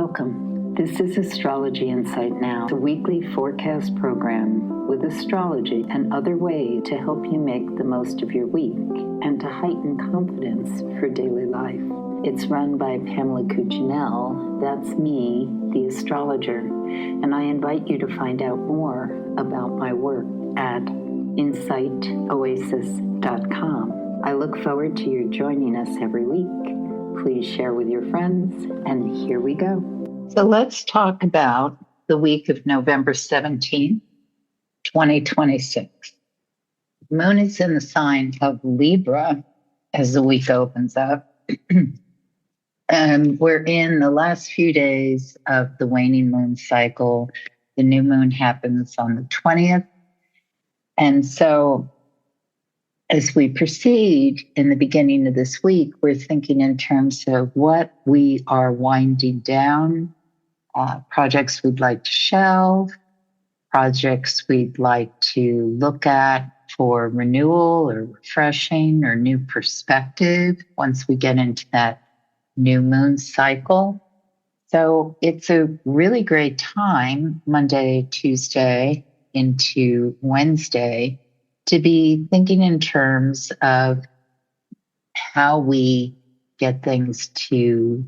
Welcome. This is Astrology Insight Now, a weekly forecast program with astrology and other ways to help you make the most of your week and to heighten confidence for daily life. It's run by Pamela Cuccinell, that's me, the astrologer, and I invite you to find out more about my work at insightoasis.com. I look forward to your joining us every week. Please share with your friends, and here we go. So let's talk about the week of November 17th, 2026. Moon is in the sign of Libra as the week opens up. And we're in the last few days of the waning moon cycle. The new moon happens on the 20th. And so as we proceed in the beginning of this week, we're thinking in terms of what we are winding down, projects we'd like to shelve, projects we'd like to look at for renewal or refreshing or new perspective once we get into that new moon cycle. So it's a really great time, Monday, Tuesday into Wednesday, to be thinking in terms of how we get things to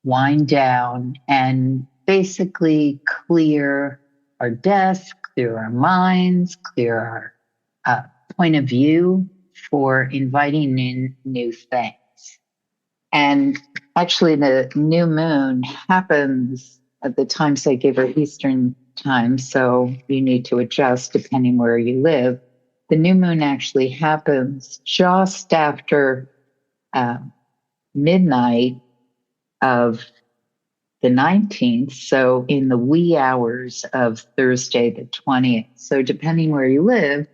wind down and basically clear our desk, clear our minds, clear our point of view for inviting in new things. And actually, the new moon happens at the times I give her Eastern time, so you need to adjust depending where you live. The new moon actually happens just after midnight of the 19th, so in the wee hours of Thursday the 20th. So depending where you live,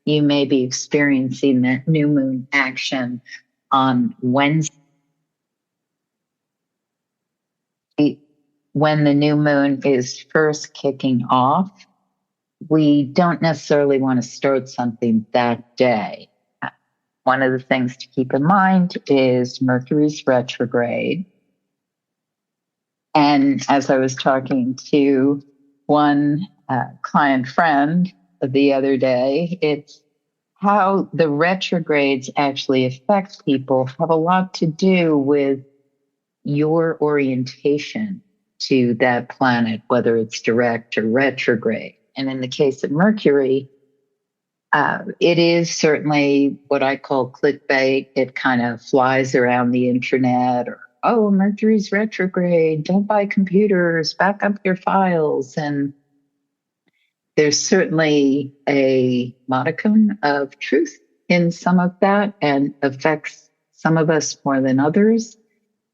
you may be experiencing that new moon action on Wednesday. When the new moon is first kicking off, we don't necessarily want to start something that day. One of the things to keep in mind is Mercury's retrograde. And as I was talking to one client friend the other day, it's how the retrogrades actually affect people have a lot to do with your orientation to that planet, whether it's direct or retrograde. And in the case of Mercury, it is certainly what I call clickbait. It kind of flies around the internet, or, oh, Mercury's retrograde, don't buy computers, back up your files. And there's certainly a modicum of truth in some of that and affects some of us more than others.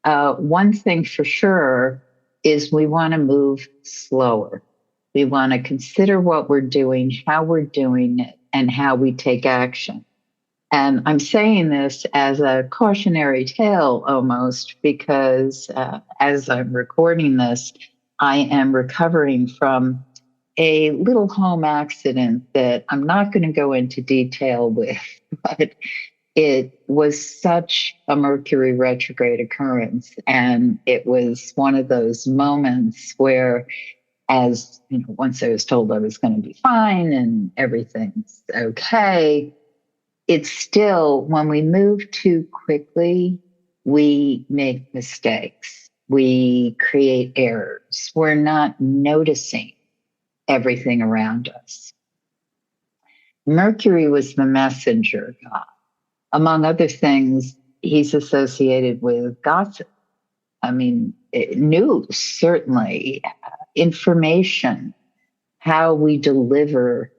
One thing for sure is we want to move slower. We want to consider what we're doing, how we're doing it, and how we take action. And I'm saying this as a cautionary tale almost because as I'm recording this, I am recovering from a little home accident that I'm not going to go into detail with, but it was such a Mercury retrograde occurrence. And it was one of those moments where, as you know, once I was told I was going to be fine and everything's okay, it's still, when we move too quickly, we make mistakes. We create errors. We're not noticing everything around us. Mercury was the messenger god. Among other things, he's associated with gossip. I mean, news, certainly, information, how we deliver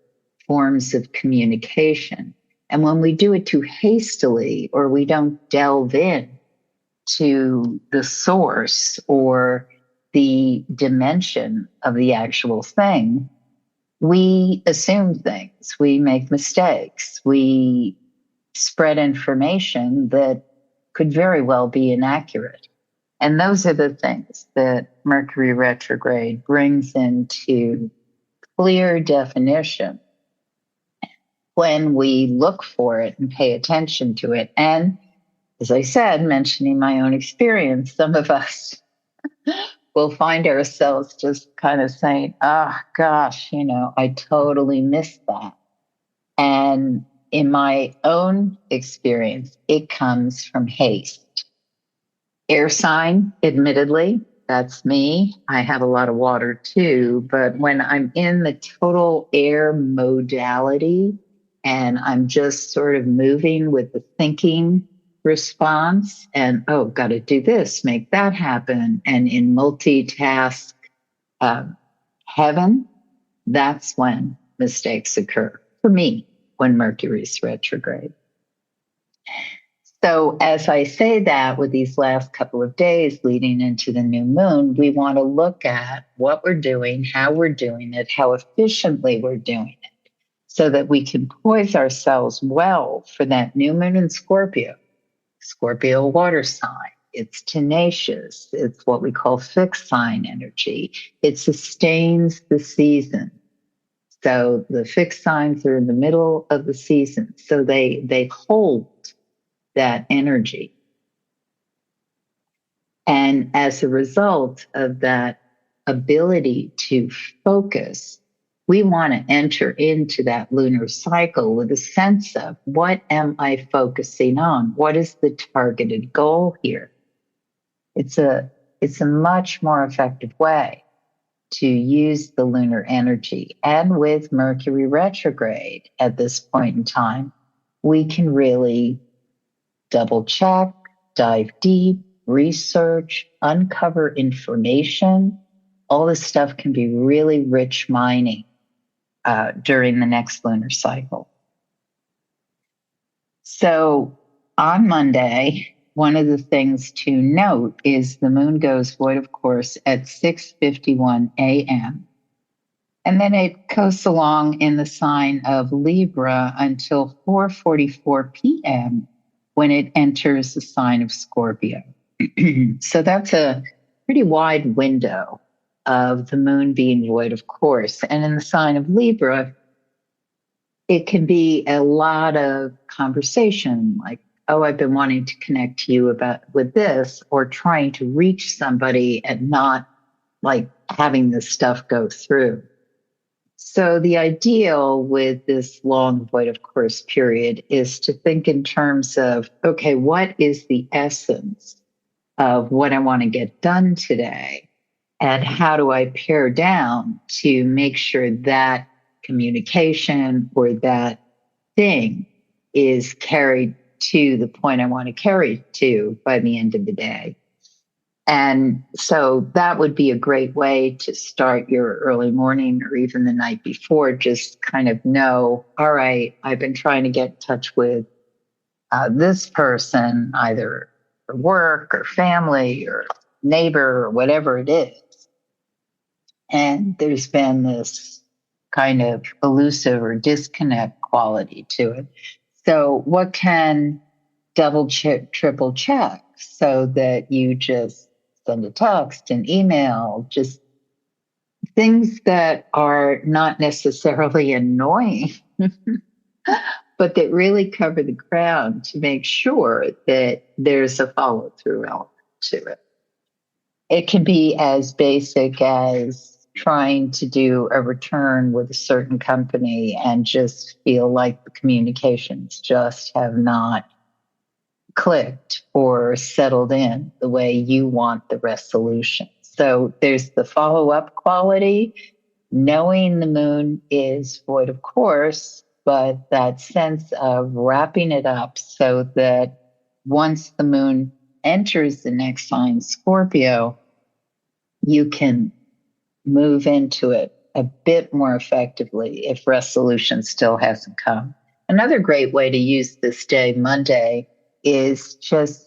forms of communication. And when we do it too hastily, or we don't delve in to the source or the dimension of the actual thing, we assume things, we make mistakes, we spread information that could very well be inaccurate. And those are the things that Mercury retrograde brings into clear definition when we look for it and pay attention to it. And as I said, mentioning my own experience, some of us we'll find ourselves just kind of saying, oh gosh, I totally missed that. And in my own experience, it comes from haste. Air sign, admittedly, that's me. I have a lot of water too, but when I'm in the total air modality and I'm just sort of moving with the thinking response and, oh, got to do this, make that happen, and in multitask heaven, that's when mistakes occur for me when Mercury's retrograde. So as I say that with these last couple of days leading into the new moon, we want to look at what we're doing, how we're doing it, how efficiently we're doing it, so that we can poise ourselves well for that new moon in Scorpio. Scorpio water sign. It's tenacious. It's what we call fixed sign energy. It sustains the season. So the fixed signs are in the middle of the season. So they hold that energy. And as a result of that ability to focus, we want to enter into that lunar cycle with a sense of, what am I focusing on? What is the targeted goal here? It's a much more effective way to use the lunar energy. And with Mercury retrograde at this point in time, we can really double check, dive deep, research, uncover information. All this stuff can be really rich mining during the next lunar cycle. So on Monday, one of the things to note is the moon goes void of course at 6:51 a.m. And then it coasts along in the sign of Libra until 4:44 p.m. when it enters the sign of Scorpio. So that's a pretty wide window of the moon being void of course. And in the sign of Libra, it can be a lot of conversation, like, oh, I've been wanting to connect to you with this, or trying to reach somebody and not like having this stuff go through. So the ideal with this long void of course period is to think in terms of, okay, what is the essence of what I want to get done today? And how do I pare down to make sure that communication or that thing is carried to the point I want to carry to by the end of the day? And so that would be a great way to start your early morning or even the night before. Just kind of know, all right, I've been trying to get in touch with this person, either for work or family or neighbor or whatever it is. And there's been this kind of elusive or disconnect quality to it. So what can double check, triple check so that you just send a text, an email, just things that are not necessarily annoying, but that really cover the ground to make sure that there's a follow through element to it. It can be as basic as trying to do a return with a certain company and just feel like the communications just have not clicked or settled in the way you want the resolution. So there's the follow-up quality, knowing the moon is void of course, but that sense of wrapping it up so that once the moon enters the next sign, Scorpio, you can move into it a bit more effectively if resolution still hasn't come. Another great way to use this day, Monday, is just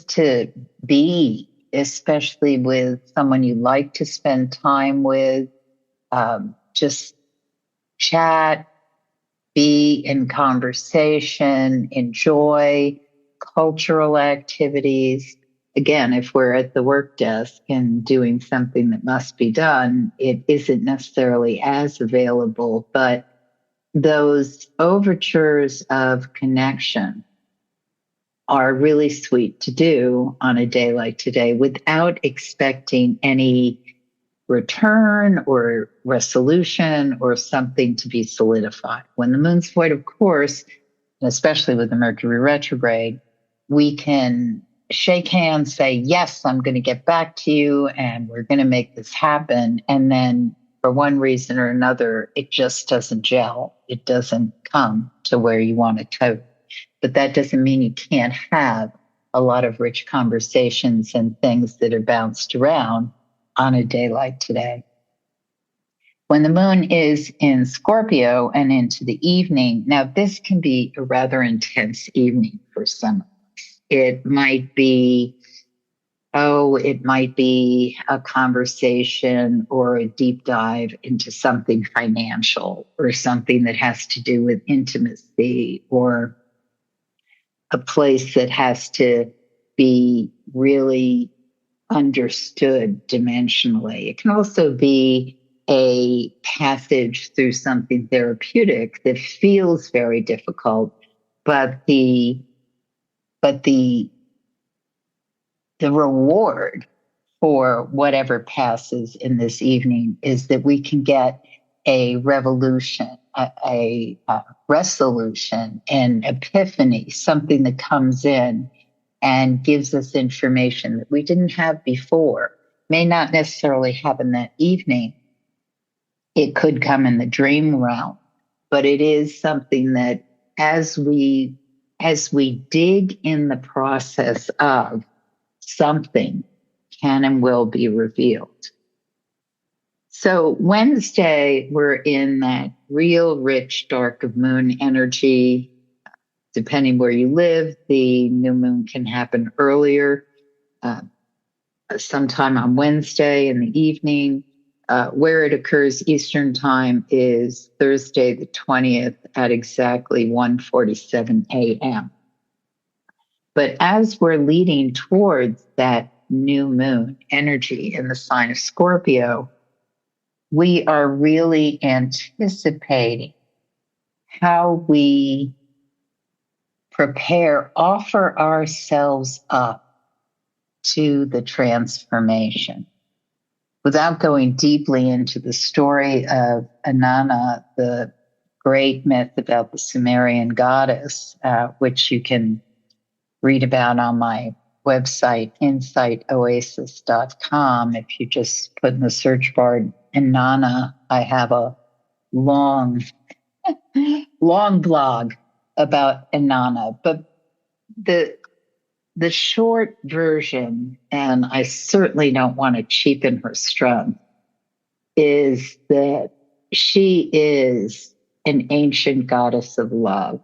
to be, especially with someone you like to spend time with, just chat, be in conversation, enjoy cultural activities. Again, if we're at the work desk and doing something that must be done, it isn't necessarily as available, but those overtures of connection are really sweet to do on a day like today without expecting any return or resolution or something to be solidified. When the moon's void, of course, and especially with the Mercury retrograde, we can shake hands, say, yes, I'm going to get back to you and we're going to make this happen. And then for one reason or another, it just doesn't gel. It doesn't come to where you want it to. But that doesn't mean you can't have a lot of rich conversations and things that are bounced around on a day like today. When the moon is in Scorpio and into the evening, now this can be a rather intense evening for some of us. It might be a conversation or a deep dive into something financial or something that has to do with intimacy or a place that has to be really understood dimensionally. It can also be a passage through something therapeutic that feels very difficult, but the reward for whatever passes in this evening is that we can get a revolution, a resolution, an epiphany, something that comes in and gives us information that we didn't have before. May not necessarily happen that evening. It could come in the dream realm, but it is something that as we dig in the process of, something can and will be revealed. So Wednesday, we're in that real rich dark of moon energy. Depending where you live, the new moon can happen earlier, sometime on Wednesday in the evening. Where it occurs Eastern time is Thursday the 20th at exactly 1:47 a.m. But as we're leading towards that new moon energy in the sign of Scorpio, we are really anticipating how we offer ourselves up to the transformation. Without going deeply into the story of Inanna, the great myth about the Sumerian goddess, which you can read about on my website, insightoasis.com. If you just put in the search bar Inanna, I have a long blog about Inanna. But the short version, and I certainly don't want to cheapen her strength, is that she is an ancient goddess of love.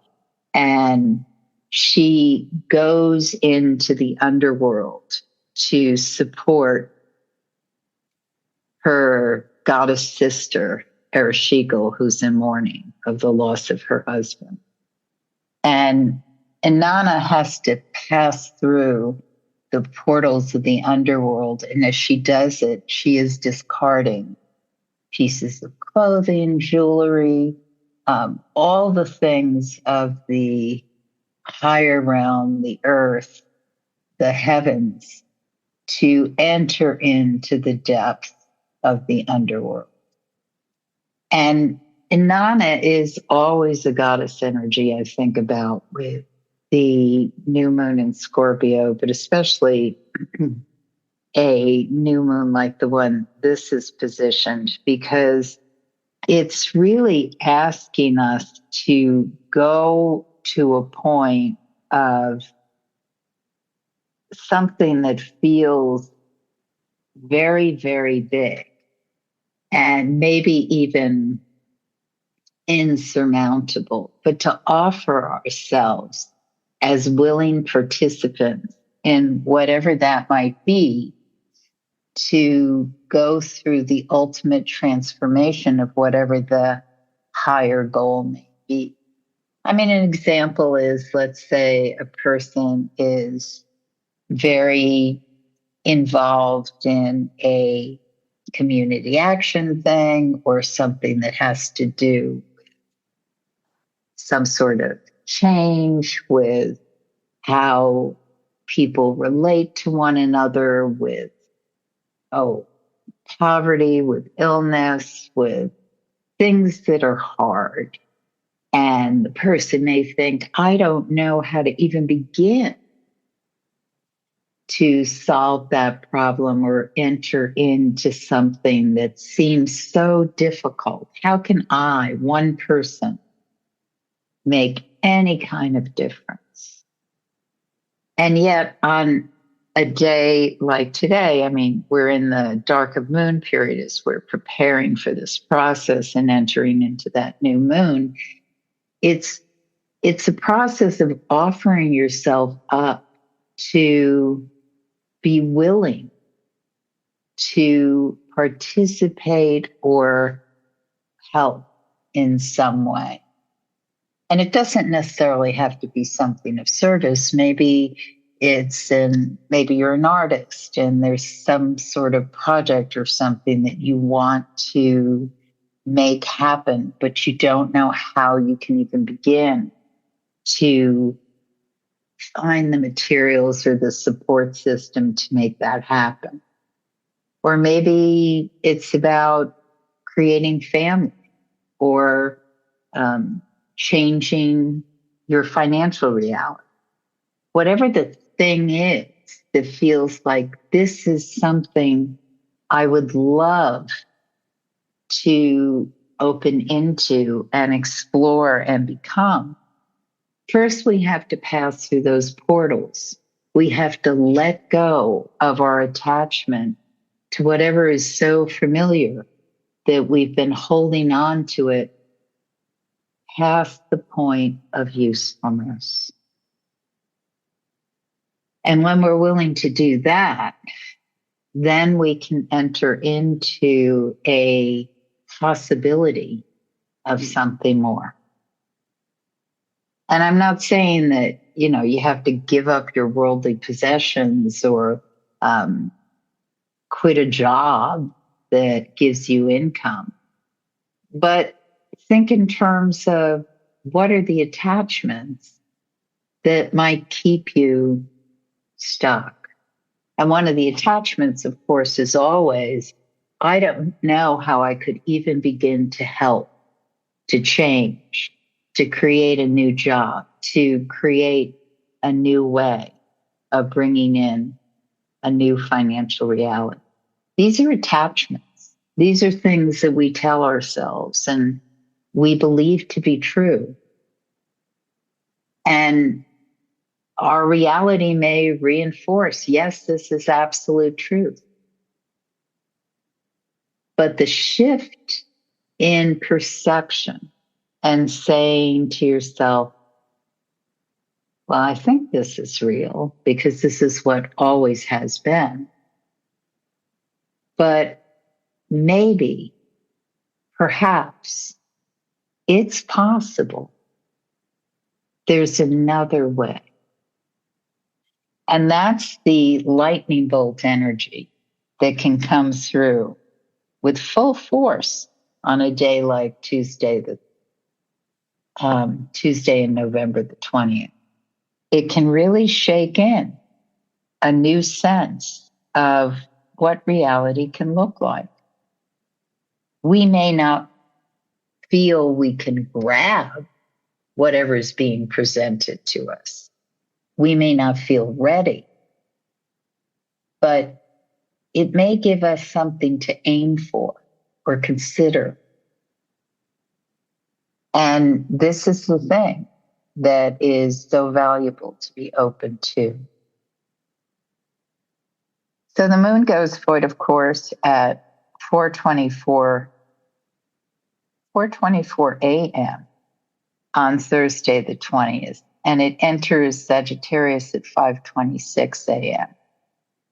And she goes into the underworld to support her goddess sister, Ereshkigal, who's in mourning of the loss of her husband. And Inanna has to pass through the portals of the underworld. And as she does it, she is discarding pieces of clothing, jewelry, all the things of the higher realm, the earth, the heavens, to enter into the depths of the underworld. And Inanna is always a goddess energy I think about with the new moon in Scorpio, but especially a new moon like the one this is positioned, because it's really asking us to go to a point of something that feels very, very big and maybe even insurmountable, but to offer ourselves as willing participants in whatever that might be, to go through the ultimate transformation of whatever the higher goal may be. I mean, an example is, let's say a person is very involved in a community action thing or something that has to do with some sort of change with how people relate to one another with, poverty, with illness, with things that are hard. And the person may think, I don't know how to even begin to solve that problem or enter into something that seems so difficult. How can I, one person, make any kind of difference? And yet, on a day like today, I mean, we're in the dark of moon period as we're preparing for this process and entering into that new moon. It's a process of offering yourself up to be willing to participate or help in some way. And it doesn't necessarily have to be something of service. Maybe maybe you're an artist and there's some sort of project or something that you want to make happen, but you don't know how you can even begin to find the materials or the support system to make that happen. Or maybe it's about creating family or changing your financial reality. Whatever the thing is that feels like this is something I would love to open into and explore and become. First, we have to pass through those portals. We have to let go of our attachment to whatever is so familiar that we've been holding on to it past the point of usefulness. And when we're willing to do that, then we can enter into a possibility of something more. And I'm not saying that, you have to give up your worldly possessions or quit a job that gives you income. But think in terms of what are the attachments that might keep you stuck. And one of the attachments, of course, is always, I don't know how I could even begin to help, to change, to create a new job, to create a new way of bringing in a new financial reality. These are attachments. These are things that we tell ourselves and we believe to be true. And our reality may reinforce, yes, this is absolute truth. But the shift in perception and saying to yourself, well, I think this is real because this is what always has been. But maybe, perhaps, it's possible there's another way. And that's the lightning bolt energy that can come through with full force on a day like Tuesday in November the 20th. It can really shake in a new sense of what reality can look like. We may not feel we can grab whatever is being presented to us. We may not feel ready, but it may give us something to aim for or consider. And this is the thing that is so valuable to be open to. So the moon goes void, of course, at 4:24 a.m. on Thursday the 20th, and it enters Sagittarius at 5:26 a.m.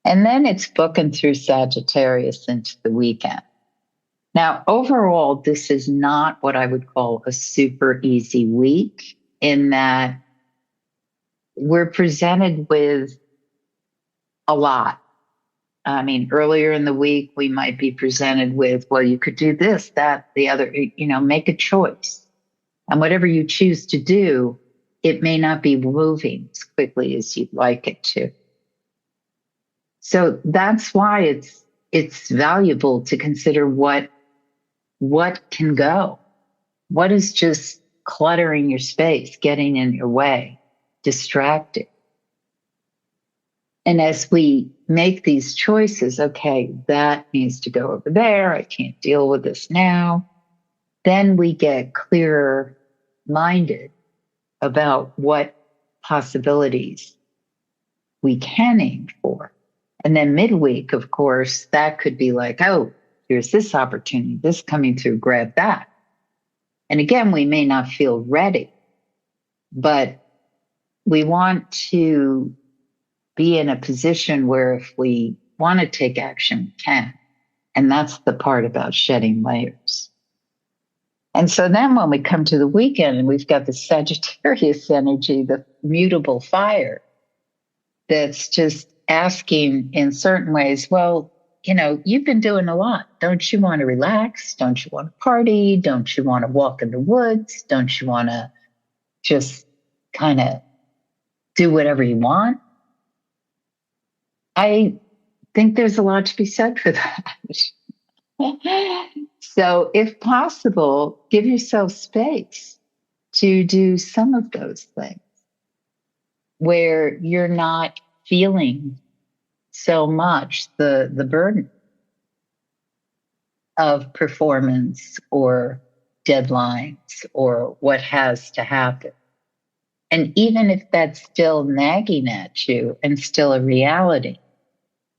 And then it's booking through Sagittarius into the weekend. Now, overall, this is not what I would call a super easy week, in that we're presented with a lot. I mean, earlier in the week, we might be presented with, well, you could do this, that, the other, make a choice. And whatever you choose to do it may not be moving as quickly as you'd like it to. So that's why it's valuable to consider what can go. What is just cluttering your space, getting in your way, distracting? And as we make these choices, okay, that needs to go over there. I can't deal with this now. Then we get clearer minded about what possibilities we can aim for. And then midweek, of course, that could be like, oh, here's this opportunity, this coming through, grab that. And again, we may not feel ready, but we want to be in a position where if we want to take action, we can. And that's the part about shedding layers. And so then when we come to the weekend and we've got the Sagittarius energy, the mutable fire, that's just asking in certain ways, well, you've been doing a lot. Don't you want to relax? Don't you want to party? Don't you want to walk in the woods? Don't you want to just kind of do whatever you want? I think there's a lot to be said for that. So if possible, give yourself space to do some of those things where you're not feeling so much the burden of performance or deadlines or what has to happen. And even if that's still nagging at you and still a reality,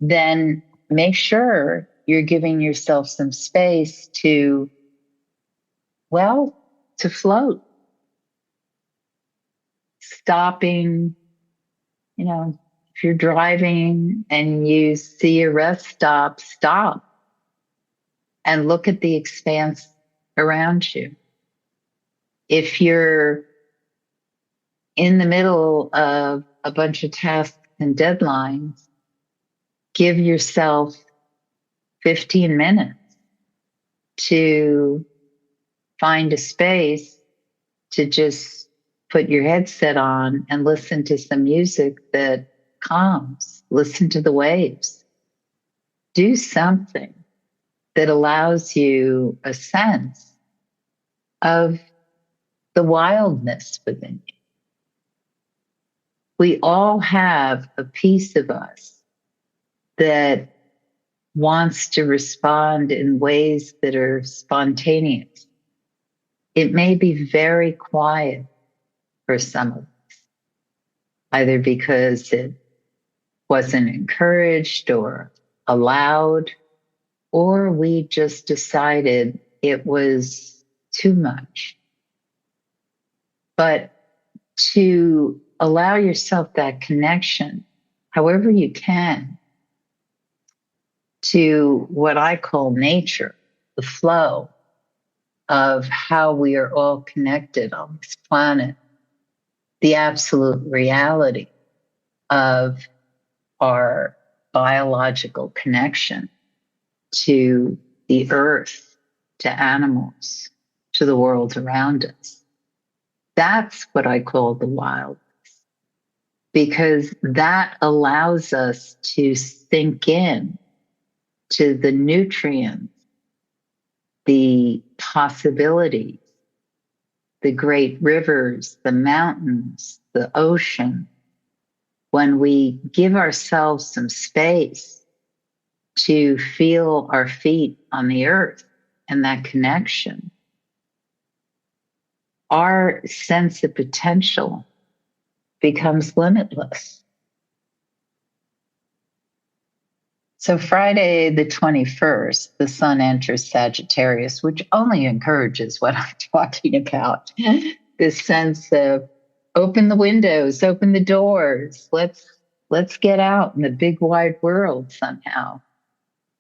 then make sure you're giving yourself some space to float. Stopping, if you're driving and you see a rest stop, stop and look at the expanse around you. If you're in the middle of a bunch of tasks and deadlines, give yourself 15 minutes to find a space to just put your headset on and listen to some music that calms. Listen to the waves. Do something that allows you a sense of the wildness within you. We all have a piece of us that wants to respond in ways that are spontaneous. It may be very quiet for some of us, either because it wasn't encouraged or allowed, or we just decided it was too much. But to allow yourself that connection, however you can, to what I call nature, the flow of how we are all connected on this planet, the absolute reality of our biological connection to the earth, to animals, to the world around us. That's what I call the wildness, because that allows us to sink in to the nutrients, the possibilities, the great rivers, the mountains, the ocean. When we give ourselves some space to feel our feet on the earth and that connection, our sense of potential becomes limitless. So Friday the 21st, the sun enters Sagittarius, which only encourages what I'm talking about. This sense of open the windows, open the doors. Let's get out in the big wide world somehow.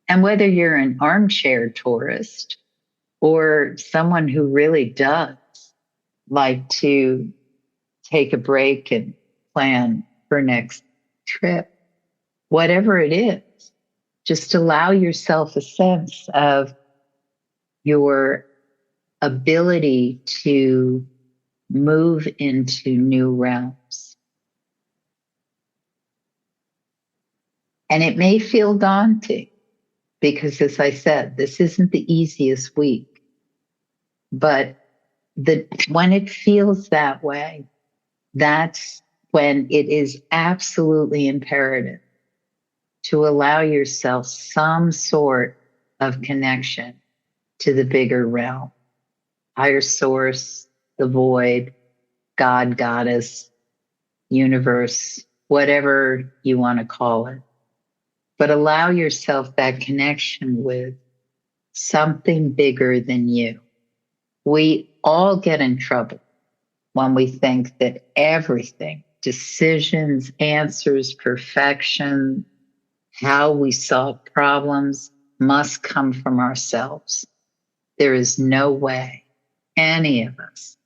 And whether you're an armchair tourist or someone who really does like to take a break and plan for next trip, whatever it is, just allow yourself a sense of your ability to move into new realms. And it may feel daunting because, as I said, this isn't the easiest week. But when it feels that way, that's when it is absolutely imperative to allow yourself some sort of connection to the bigger realm, higher source, the void, God, goddess, universe, whatever you want to call it. But allow yourself that connection with something bigger than you. We all get in trouble when we think that everything, decisions, answers, perfection, how we solve problems must come from ourselves. There is no way any of us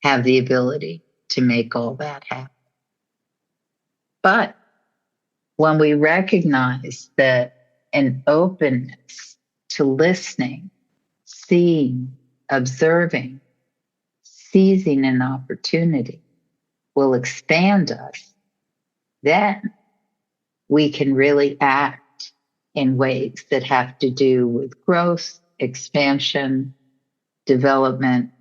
have the ability to make all that happen. But when we recognize that an openness to listening, seeing, observing, seizing an opportunity will expand us, then we can really act in ways that have to do with growth, expansion, development,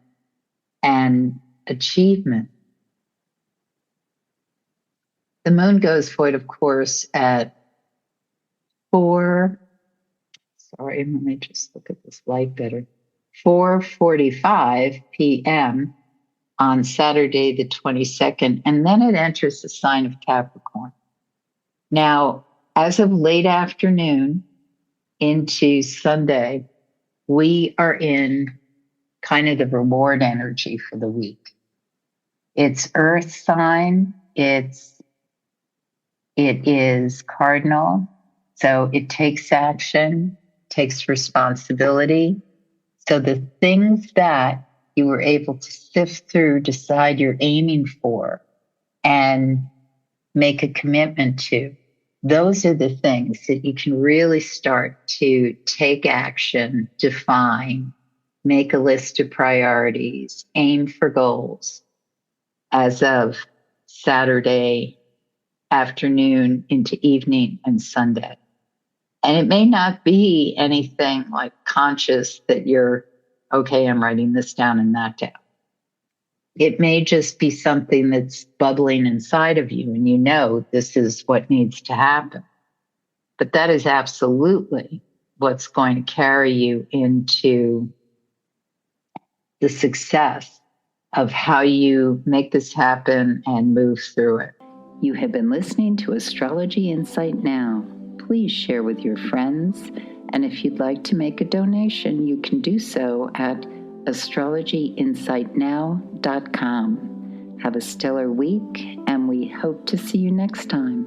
and achievement. The moon goes void, of course, at 4, sorry, let me just look at this light better, 4:45 p.m. on Saturday, the 22nd, and then it enters the sign of Capricorn. Now, as of late afternoon into Sunday, we are in kind of the reward energy for the week. It's Earth sign, it is cardinal, so it takes action, takes responsibility. So the things that you were able to sift through, decide you're aiming for, and make a commitment to, those are the things that you can really start to take action, define, make a list of priorities, aim for goals as of Saturday afternoon into evening and Sunday. And it may not be anything like conscious that you're, okay, I'm writing this down and that down. It may just be something that's bubbling inside of you and you know this is what needs to happen. But that is absolutely what's going to carry you into the success of how you make this happen and move through it. You have been listening to Astrology Insight Now. Please share with your friends, and if you'd like to make a donation, you can do so at astrologyinsightnow.com. Have a stellar week, and we hope to see you next time.